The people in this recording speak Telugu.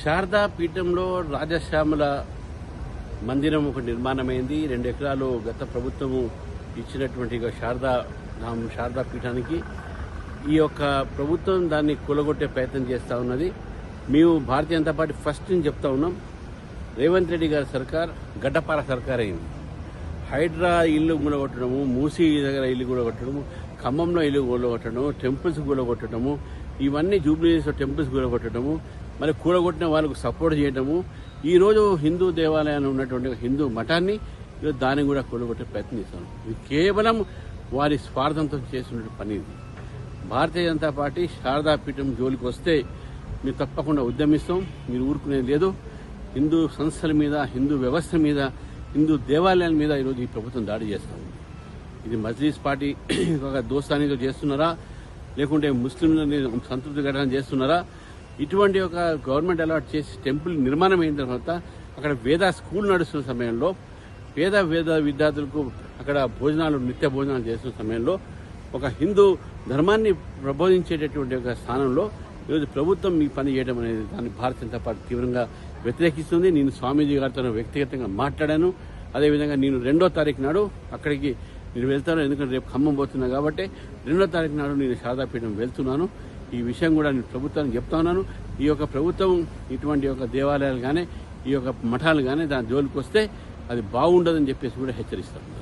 శారదా పీఠంలో రాజశ్యామల మందిరం ఒక నిర్మాణమైంది. 2 ఎకరాలు గత ప్రభుత్వము ఇచ్చినటువంటి శారదా పీఠానికి ఈ యొక్క ప్రభుత్వం దాన్ని కూలగొట్టే ప్రయత్నం చేస్తూ ఉన్నది. మేము భారతీయ జనతా పార్టీ ఫస్ట్ నుంచి చెప్తా ఉన్నాం, రేవంత్ రెడ్డి గారి సర్కార్ గడ్డపార సర్కార్ అయింది. హైడ్రా ఇల్లు కూలగొట్టడము, మూసీ దగ్గర ఇల్లు కూలగొట్టడము, ఖమ్మంలో ఇల్లు కూలగొట్టడము, టెంపుల్స్ కూలగొట్టడము, ఇవన్నీ జూబ్లీహిల్స్ టెంపుల్స్ కూలగొట్టడము, మరి కూలగొట్టిన వాళ్ళకు సపోర్ట్ చేయడము, ఈరోజు హిందూ దేవాలయాన్ని ఉన్నటువంటి హిందూ మఠాన్ని ఈరోజు దాన్ని కూడా కూలగొట్టే ప్రయత్నం చేస్తాను. ఇది కేవలం వారి స్వార్థంతో చేస్తున్న పని. ఇది భారతీయ జనతా పార్టీ శారదా పీఠం జోలికి వస్తే మీరు తప్పకుండా ఉద్యమిస్తాం. మీరు ఊరుకునేది లేదు. హిందూ సంస్థల మీద, హిందూ వ్యవస్థ మీద, హిందూ దేవాలయాల మీద ఈరోజు ఈ ప్రభుత్వం దాడి చేస్తాం. ఇది మజ్లీస్ పార్టీ ఒక దోస్తానితో చేస్తున్నారా, లేకుంటే ముస్లింలని సంతృప్తి ఘటన చేస్తున్నారా? ఇటువంటి ఒక గవర్నమెంట్ అలాట్ చేసి టెంపుల్ నిర్మాణం అయిన తర్వాత అక్కడ స్కూల్ నడుస్తున్న సమయంలో వేద విద్యార్థులకు అక్కడ నిత్య భోజనాలు చేస్తున్న సమయంలో ఒక హిందూ ధర్మాన్ని ప్రబోధించేటటువంటి ఒక స్థానంలో ఈరోజు ప్రభుత్వం ఈ పని చేయడం అనేది దాన్ని భారతీయ జనతా పార్టీ తీవ్రంగా వ్యతిరేకిస్తుంది. నేను స్వామీజీ గారితో వ్యక్తిగతంగా మాట్లాడాను. అదేవిధంగా నేను 2వ తారీఖు నాడు అక్కడికి నేను వెళ్తాను. ఎందుకంటే రేపు ఖమ్మం పోతున్నా కాబట్టి 2వ తారీఖు నాడు నేను శారదాపీఠం వెళ్తున్నాను. ఈ విషయం కూడా నేను ప్రభుత్వానికి చెప్తా ఉన్నాను. ఈ యొక్క ప్రభుత్వం ఇటువంటి యొక్క దేవాలయాలు కానీ, ఈ యొక్క మఠాలు కానీ దాని జోలికి వస్తే అది బాగుండదని చెప్పేసి కూడా హెచ్చరిస్తాను.